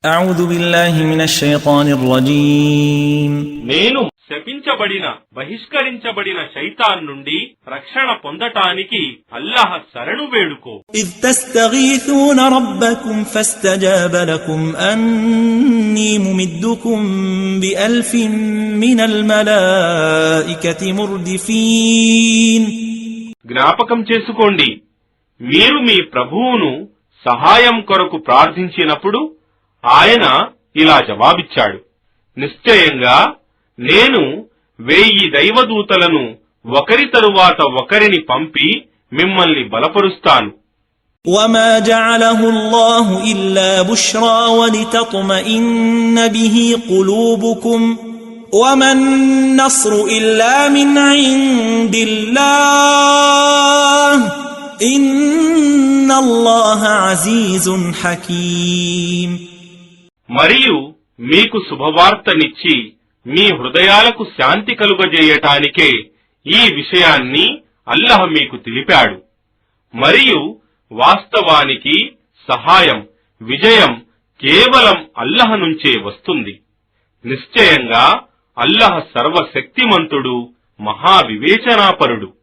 أعوذ بالله من الشيطان الرجيم నేను శపించబడిన బహిష్కరించబడిన శైతాన్ నుండి రక్షణ పొందటానికి అల్లాహ్ శరణు వేడుకో. إذ تستغيثون ربكم فاستجاب لكم أني ممدكم بألف من الملائكة مردفين. జ్ఞాపకం చేసుకోండి, మీరు మీ ప్రభువును సహాయం కొరకు ప్రార్థించినప్పుడు ఆయన ఇలా జవాబిచ్చాడు, నిశ్చయంగా నేను 1000 దైవదూతలను ఒకరి తరువాత ఒకరిని పంపి మిమ్మల్ని బలపరుస్తాను. وما جعله الله إلا بشرى ولتطمئن به قلوبكم وما النصر إلا من عند الله إن الله عزيز حكيم. మరియు మీకు శుభవార్తనిచ్చి మీ హృదయాలకు శాంతి కలుగజేయటానికే ఈ విషయాన్ని అల్లాహ్ మీకు తెలిపాడు. మరియు వాస్తవానికి సహాయం, విజయం కేవలం అల్లాహ్ నుంచే వస్తుంది. నిశ్చయంగా అల్లాహ్ సర్వశక్తిమంతుడు, మహావివేచనాపరుడు.